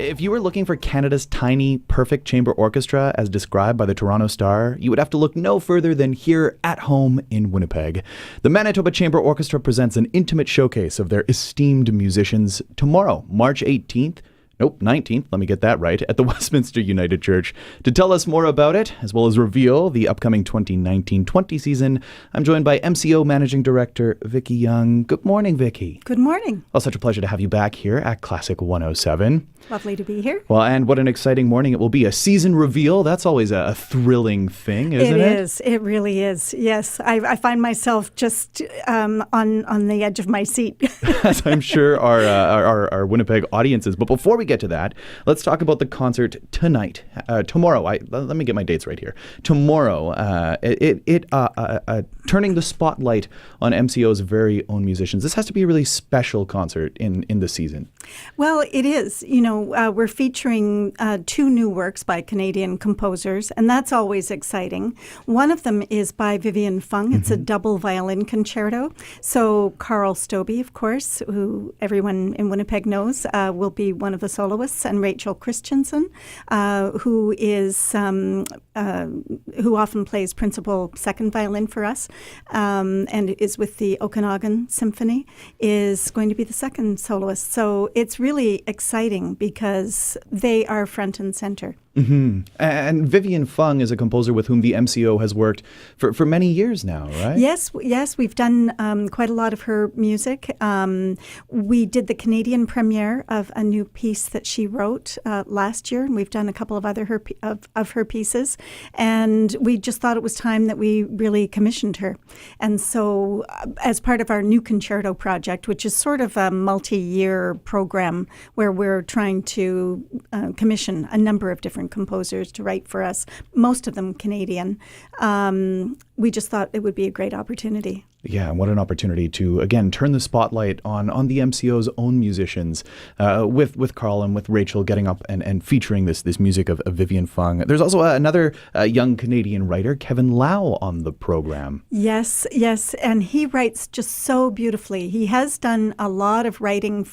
If you were looking for Canada's tiny, perfect chamber orchestra as described by the Toronto Star, you would have to look no further than here at home in Winnipeg. The Manitoba Chamber Orchestra presents an intimate showcase of their esteemed musicians tomorrow, March 19th, Nope, 19th, let me get that right, at the Westminster United Church. To tell us more about it, as well as reveal the upcoming 2019-20 season, I'm joined by MCO Managing Director Vicki Young. Good morning, Vicki. Good morning. Well, such a pleasure to have you back here at Classic 107. Lovely to be here. Well, and what an exciting morning it will be. A season reveal, that's always a thrilling thing, isn't it? It is. It really is. Yes. I find myself just on the edge of my seat. As I'm sure our Winnipeg audiences. But before we get to that, let's talk about the concert tonight. Tomorrow, let me get my dates right here. Tomorrow, turning the spotlight on MCO's very own musicians. This has to be a really special concert in the season. Well, it is. You know, we're featuring two new works by Canadian composers, and that's always exciting. One of them is by Vivian Fung. It's a double violin concerto. So Carl Stobbe, of course, who everyone in Winnipeg knows, will be one of the soloists, and Rachel Christensen, who often plays principal second violin for us, and is with the Okanagan Symphony, is going to be the second soloist. So it's really exciting because they are front and center. Mm-hmm. And Vivian Fung is a composer with whom the MCO has worked for many years now, right? Yes, we've done quite a lot of her music. We did the Canadian premiere of a new piece that she wrote last year, and we've done a couple of other of her pieces. And we just thought it was time that we really commissioned her. And so as part of our new concerto project, which is sort of a multi-year program where we're trying to commission a number of different composers to write for us, most of them Canadian. We just thought it would be a great opportunity. Yeah, and what an opportunity to, again, turn the spotlight on the MCO's own musicians, with Carl and with Rachel getting up and featuring this music of Vivian Fung. There's also another young Canadian writer, Kevin Lao, on the program. Yes, and he writes just so beautifully. He has done a lot of writing.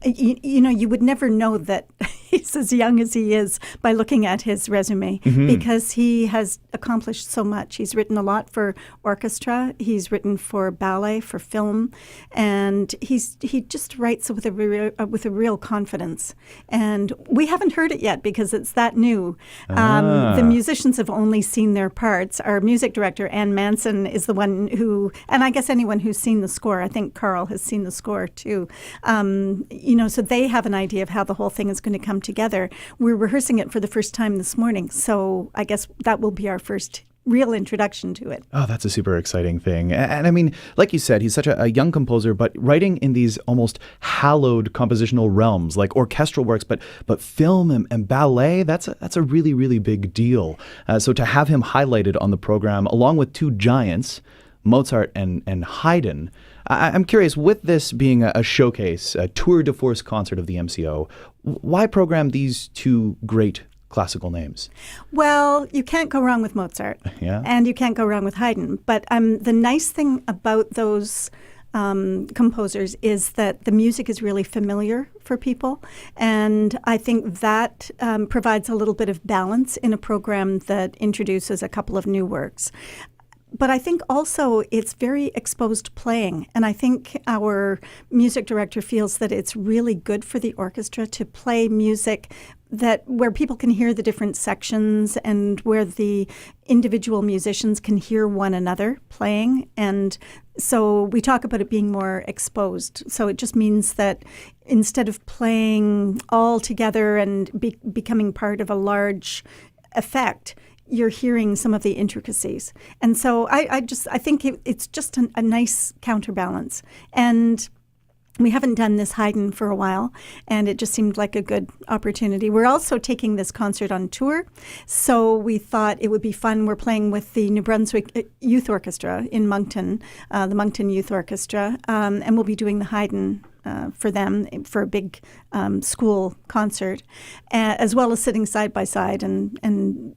You know, you would never know that he's as young as he is by looking at his resume, because he has accomplished so much. He's written a lot for orchestra. He's written for ballet, for film, and he just writes with a real confidence. And we haven't heard it yet because it's that new. The musicians have only seen their parts. Our music director, Ann Manson, is the one who, and I guess anyone who's seen the score, I think Carl has seen the score too. So they have an idea of how the whole thing is going to come together. We're rehearsing it for the first time this morning, so I guess that will be our first real introduction to it. Oh, that's a super exciting thing. And I mean, like you said, he's such a young composer, but writing in these almost hallowed compositional realms like orchestral works, but film and ballet, that's a really, really big deal. So to have him highlighted on the program, along with two giants, Mozart and Haydn, I'm curious, with this being a showcase, a tour de force concert of the MCO, why program these two great classical names? Well, you can't go wrong with Mozart, and you can't go wrong with Haydn. But the nice thing about those composers is that the music is really familiar for people, and I think that provides a little bit of balance in a program that introduces a couple of new works. But I think also it's very exposed playing, and I think our music director feels that it's really good for the orchestra to play music where people can hear the different sections and where the individual musicians can hear one another playing. And so we talk about it being more exposed. So it just means that instead of playing all together and becoming part of a large effect, you're hearing some of the intricacies. And so I think it's just a nice counterbalance. And we haven't done this Haydn for a while, and it just seemed like a good opportunity. We're also taking this concert on tour, so we thought it would be fun. We're playing with the New Brunswick Youth Orchestra in Moncton, the Moncton Youth Orchestra, and we'll be doing the Haydn for them for a big school concert, as well as sitting side by side and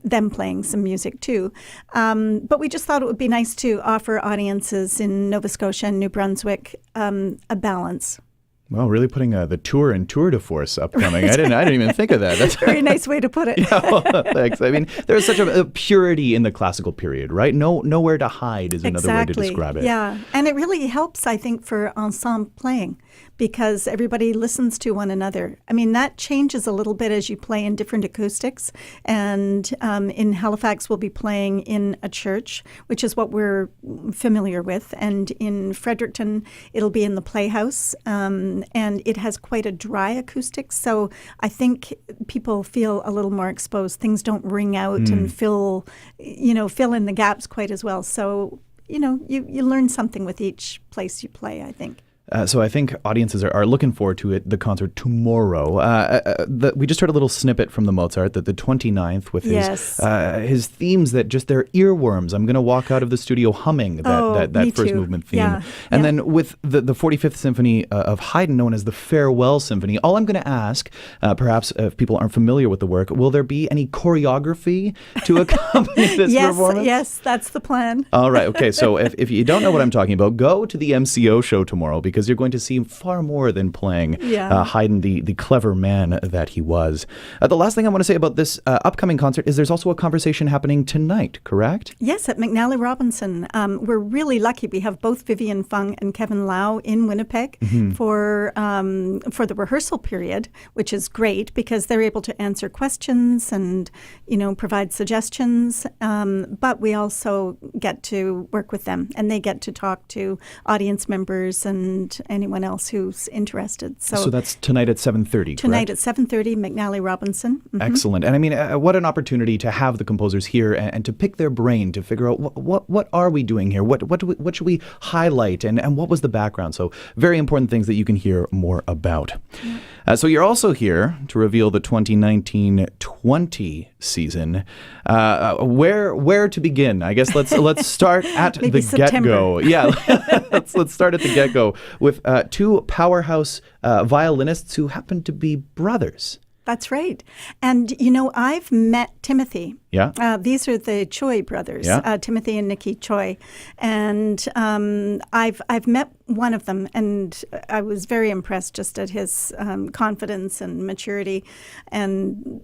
them playing some music too. But we just thought it would be nice to offer audiences in Nova Scotia and New Brunswick a balance. Well, really putting the tour in tour de force upcoming. I didn't even think of that. That's very nice way to put it. Yeah, well, thanks. I mean, there's such a purity in the classical period, right? Nowhere to hide is another way to describe it. Yeah, and it really helps, I think, for ensemble playing because everybody listens to one another. I mean, that changes a little bit as you play in different acoustics. And in Halifax, we'll be playing in a church, which is what we're familiar with. And in Fredericton, it'll be in the Playhouse. And it has quite a dry acoustic. So I think people feel a little more exposed. Things don't ring out and fill in the gaps quite as well. So, you learn something with each place you play, I think. So I think audiences are looking forward to the concert tomorrow. We just heard a little snippet from the Mozart, the 29th, with his themes that just they're earworms. I'm going to walk out of the studio humming that first movement theme. Yeah. And then with the 45th Symphony of Haydn, known as the Farewell Symphony, all I'm going to ask, perhaps if people aren't familiar with the work, will there be any choreography to accompany this performance? Yes, that's the plan. All right. Okay. So if you don't know what I'm talking about, go to the MCO show tomorrow because you're going to see far more than playing Haydn, the clever man that he was. The last thing I want to say about this upcoming concert is there's also a conversation happening tonight, correct? Yes, at McNally Robinson. We're really lucky. We have both Vivian Fung and Kevin Lao in Winnipeg for the rehearsal period, which is great because they're able to answer questions and, provide suggestions. But we also get to work with them and they get to talk to audience members and anyone else who's interested. So that's tonight at 7:30, Tonight correct? at 7:30, McNally Robinson. Mm-hmm. Excellent. And I mean, what an opportunity to have the composers here and to pick their brain to figure out what are we doing here? What should we highlight? And what was the background? So very important things that you can hear more about. Yeah. So you're also here to reveal the 2019-20 season. Where to begin? I guess let's start at the get-go. Yeah, let's start at the get-go with two powerhouse violinists who happen to be brothers. That's right. And, I've met Timothy. Yeah. These are the Choi brothers, Timothy and Nikki Choi. And I've met one of them, and I was very impressed just at his confidence and maturity and,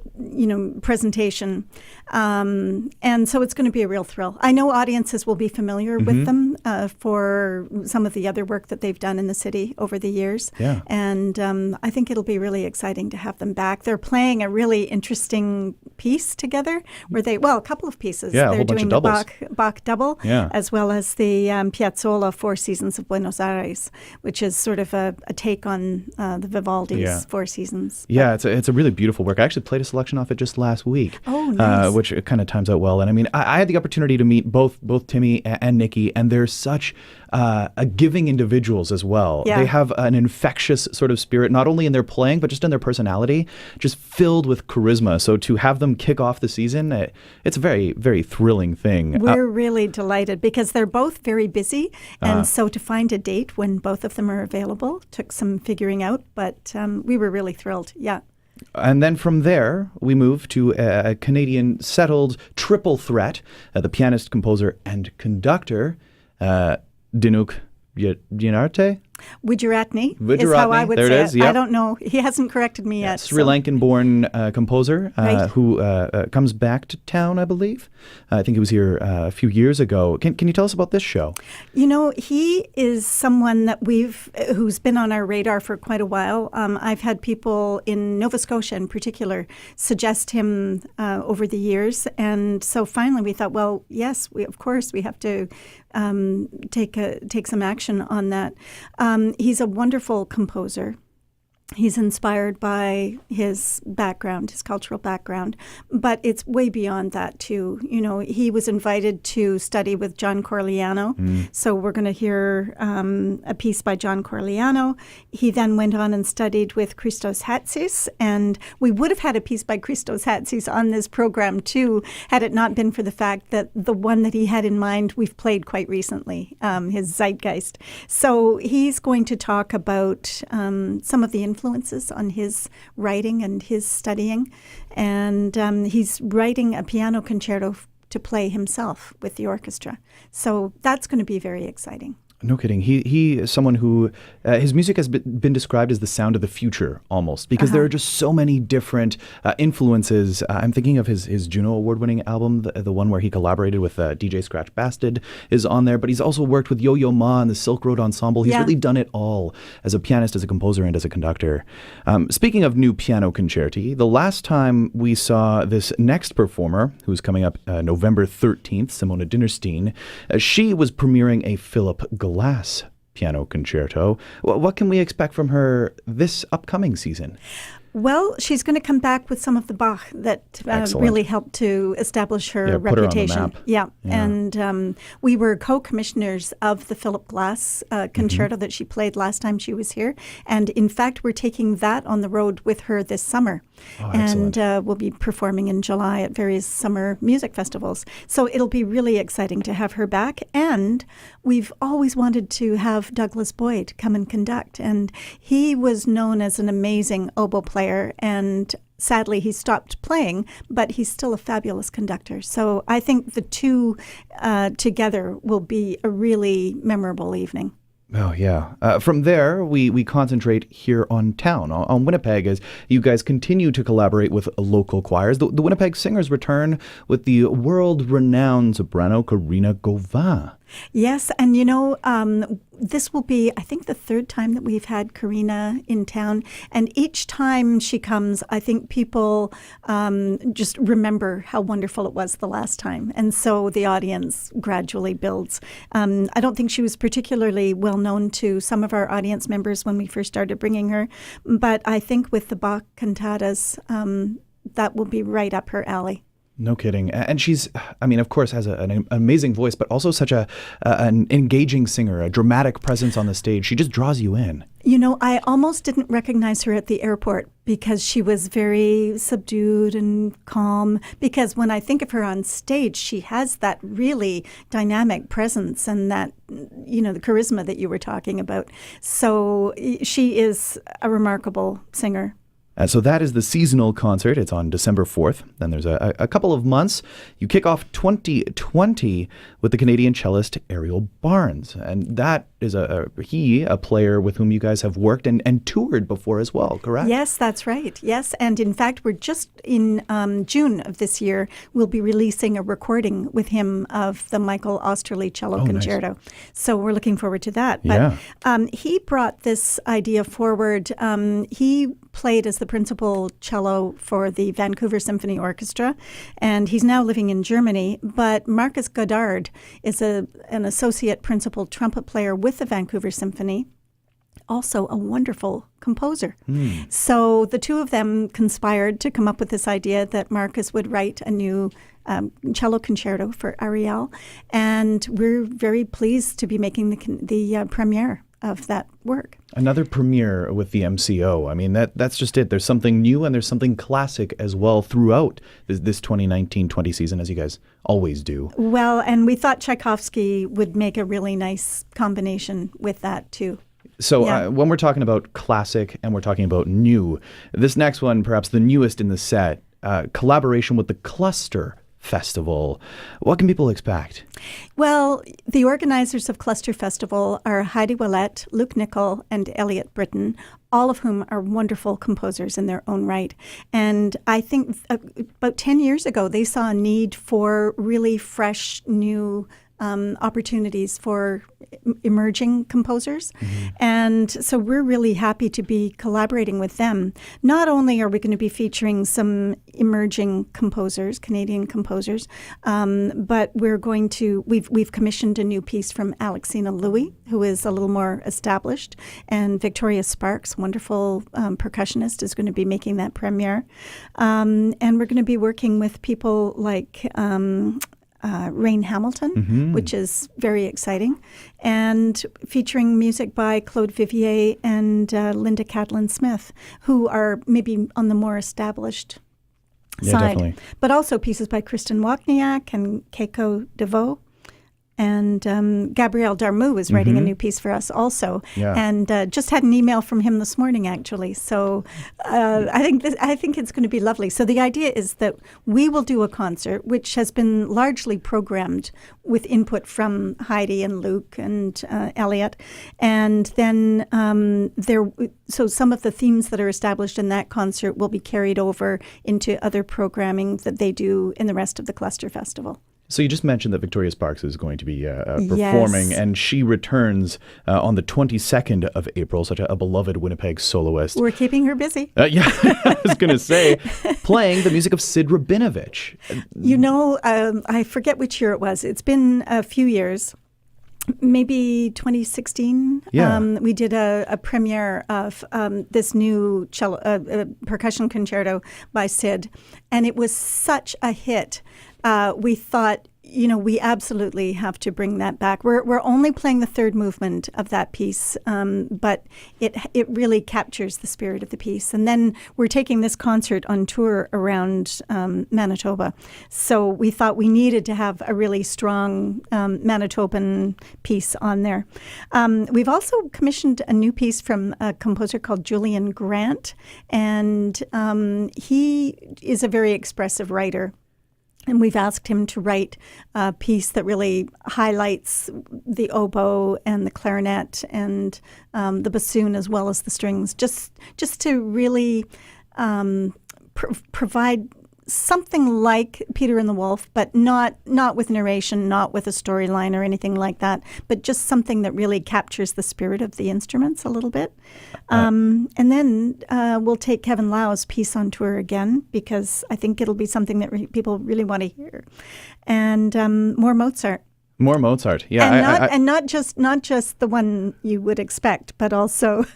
presentation. And so it's going to be a real thrill. I know audiences will be familiar with them for some of the other work that they've done in the city over the years. Yeah. And I think it'll be really exciting to have them back. They're playing a really interesting piece together where a couple of pieces. Yeah, They're a whole bunch doing of the doubles. Bach double, as well as the Piazzolla Four Seasons of Buenos Aires, which is sort of a take on the Vivaldi's Four Seasons. Yeah, it's a really beautiful work. I actually played a selection off it just last week. Oh, nice. Which kind of times out well. And I mean, I had the opportunity to meet both Timmy and Nikki, and they're such giving individuals as well. Yeah. They have an infectious sort of spirit, not only in their playing, but just in their personality, just filled with charisma. So to have them kick off the season, it's a very, very thrilling thing. We're really delighted because they're both very busy. And so to find a date when both of them are available took some figuring out, but we were really thrilled. Yeah. And then from there, we move to a Canadian settled triple threat, the pianist, composer, and conductor, Dinuk Ginarte? Gujaratni is how I would there say it. Is, it. yep. I don't know. He hasn't corrected me yet. Sri Lankan-born composer Right. who comes back to town, I believe. I think he was here a few years ago. Can you tell us about this show? He is someone that who's been on our radar for quite a while. I've had people in Nova Scotia in particular suggest him over the years. And so finally we thought, well, yes, we have to take some action on that. He's a wonderful composer. He's inspired by his background, his cultural background, but it's way beyond that too. He was invited to study with John Corigliano, so we're going to hear a piece by John Corigliano. He then went on and studied with Christos Hatsis, and we would have had a piece by Christos Hatsis on this program too, had it not been for the fact that the one that he had in mind we've played quite recently, his Zeitgeist. So he's going to talk about some of the influences on his writing and his studying. And he's writing a piano concerto to play himself with the orchestra. So that's going to be very exciting. No kidding. He is someone who, his music has been described as the sound of the future almost, because there are just so many different influences. I'm thinking of his Juno Award-winning album, the one where he collaborated with DJ Scratch Bastard is on there, but he's also worked with Yo-Yo Ma and the Silk Road Ensemble. He's really done it all as a pianist, as a composer, and as a conductor. Speaking of new piano concerti, the last time we saw this next performer, who's coming up November 13th, Simona Dinnerstein, she was premiering a Philip Glass piano concerto. What can we expect from her this upcoming season? Well, she's going to come back with some of the Bach that really helped to establish her reputation. Put her on the map. And we were co-commissioners of the Philip Glass concerto that she played last time she was here. And in fact, we're taking that on the road with her this summer. And we'll be performing in July at various summer music festivals. So it'll be really exciting to have her back. And we've always wanted to have Douglas Boyd come and conduct. And he was known as an amazing oboe player. And sadly, he stopped playing, but he's still a fabulous conductor. So I think the two together will be a really memorable evening. Oh, yeah. From there, we concentrate here on town, on Winnipeg, as you guys continue to collaborate with local choirs. The Winnipeg Singers return with the world-renowned soprano Karina Gauvin. Yes, and you know, this will be, I think, the third time that we've had Karina in town. And each time she comes, I think people just remember how wonderful it was the last time. And so the audience gradually builds. I don't think she was particularly well known to some of our audience members when we first started bringing her. But I think with the Bach cantatas, that will be right up her alley. No kidding. And she's, I mean, of course, has an amazing voice, but also such an engaging singer, a dramatic presence on the stage. She just draws you in. You know, I almost didn't recognize her at the airport because she was very subdued and calm. Because when I think of her on stage, she has that really dynamic presence and that, you know, the charisma that you were talking about. So she is a remarkable singer. So that is the seasonal concert. It's on December 4th. Then there's a couple of months. You kick off 2020 with the Canadian cellist Ariel Barnes. And that is a player with whom you guys have worked and toured before as well, correct? Yes, that's right. Yes. And in fact, we're just in June of this year, we'll be releasing a recording with him of the Michael Osterley Cello Concerto. Nice. So we're looking forward to that. But he brought this idea forward. He played as the principal cello for the Vancouver Symphony Orchestra, and he's now living in Germany. But Marcus Godard is an associate principal trumpet player with the Vancouver Symphony, also a wonderful composer. So the two of them conspired to come up with this idea that Marcus would write a new cello concerto for Ariel, and we're very pleased to be making the premiere of that work. Another premiere with the MCO. I mean, that's just it. There's something new and there's something classic as well throughout this 2019-20 season, as you guys always do. Well, and we thought Tchaikovsky would make a really nice combination with that too. So when we're talking about classic and we're talking about new, this next one, perhaps the newest in the set, collaboration with the Cluster Festival. What can people expect? Well, the organizers of Cluster Festival are Heidi Willett, Luke Nicol, and Elliot Britton, all of whom are wonderful composers in their own right. And I think about 10 years ago, they saw a need for really fresh, new opportunities for emerging composers. And so we're really happy to be collaborating with them. Not only are we going to be featuring some emerging composers, Canadian composers, but we're going to, we've commissioned a new piece from Alexina Louie, who is a little more established, and Victoria Sparks, wonderful percussionist, is going to be making that premiere. And we're going to be working with people like Rain Hamilton, which is very exciting, and featuring music by Claude Vivier and Linda Catlin Smith, who are maybe on the more established side. Definitely. But also pieces by Kristen Wozniak and Keiko DeVoe. And Gabriel Darmou is writing a new piece for us also. Yeah. And just had an email from him this morning, actually. So I think it's going to be lovely. So the idea is that we will do a concert, which has been largely programmed with input from Heidi and Luke and Elliot. And then so some of the themes that are established in that concert will be carried over into other programming that they do in the rest of the Cluster Festival. So you just mentioned that Victoria Sparks is going to be performing, and she returns on the 22nd of April, such a beloved Winnipeg soloist. We're keeping her busy. Yeah, I was going to say, playing the music of Sid Rabinovich. You know, I forget which year it was. It's been a few years. Maybe 2016. Yeah. We did a premiere of this new percussion concerto by Sid, and it was such a hit. We thought, we absolutely have to bring that back. We're only playing the third movement of that piece, but it really captures the spirit of the piece. And then we're taking this concert on tour around Manitoba. So we thought we needed to have a really strong Manitoban piece on there. We've also commissioned a new piece from a composer called Julian Grant, and he is a very expressive writer. And we've asked him to write a piece that really highlights the oboe and the clarinet and the bassoon as well as the strings, just to really provide something like Peter and the Wolf, but not with narration, not with a storyline or anything like that, but just something that really captures the spirit of the instruments a little bit. And then we'll take Kevin Lau's piece on tour again, because I think it'll be something that people really want to hear. And more Mozart. More Mozart, yeah. And not just the one you would expect, but also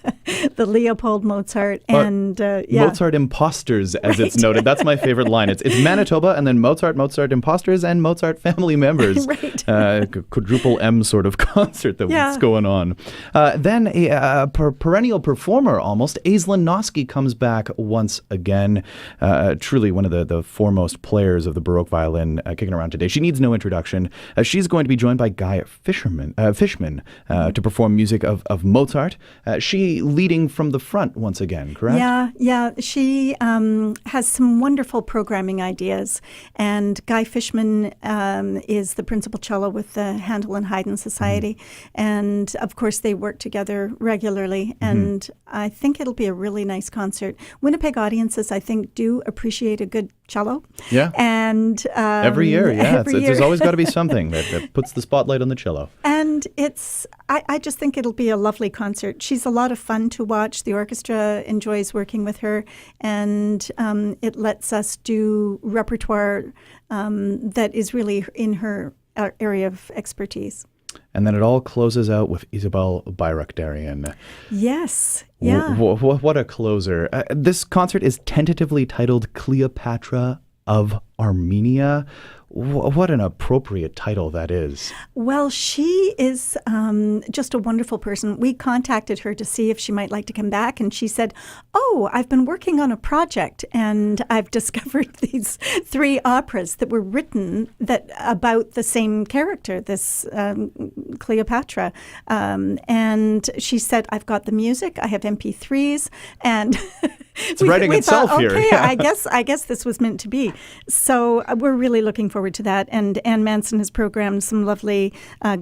the Leopold Mozart and Mozart imposters, as it's noted. That's my favorite line. It's Manitoba, and then Mozart imposters, and Mozart family members. Right. Quadruple M sort of concert that's going on. Then a perennial performer almost, Aislinn Noski comes back once again. Truly one of the foremost players of the Baroque violin kicking around today. She needs no introduction. She's going to be joined by Guy Fishman to perform music of Mozart. She leading from the front once again, correct? Yeah. She has some wonderful programming ideas. And Guy Fishman is the principal cello with the Handel and Haydn Society. And of course, they work together regularly. And I think it'll be a really nice concert. Winnipeg audiences, I think, do appreciate a good cello. Yeah. And every year, there's always got to be something that puts the spotlight on the cello. And I just think it'll be a lovely concert. She's a lot of fun to watch. The orchestra enjoys working with her, and it lets us do repertoire that is really in her area of expertise. And then it all closes out with Isabel Bayrakdarian. Yes, yeah. What a closer. This concert is tentatively titled Cleopatra of Armenia. What an appropriate title that is. Well, she is just a wonderful person. We contacted her to see if she might like to come back, and she said, I've been working on a project, and I've discovered these 3 operas that were written about the same character, this Cleopatra. And she said, I've got the music, I have MP3s, and it's writing itself thought, here. Okay, Yeah. I guess this was meant to be. So we're really looking forward to that. And Anne Manson has programmed some lovely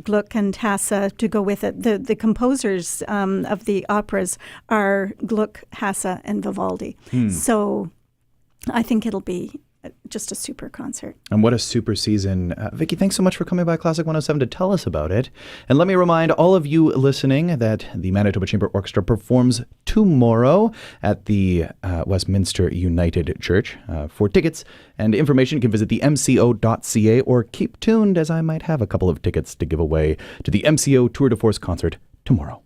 Gluck and Hasse to go with it. The composers of the operas are Gluck, Hasse, and Vivaldi. So I think it'll be just a super concert. And what a super season. Vicki, thanks so much for coming by Classic 107 to tell us about it. And let me remind all of you listening that the Manitoba Chamber Orchestra performs tomorrow at the Westminster United Church. For tickets and information, you can visit the MCO.ca or keep tuned, as I might have a couple of tickets to give away to the MCO Tour de Force concert tomorrow.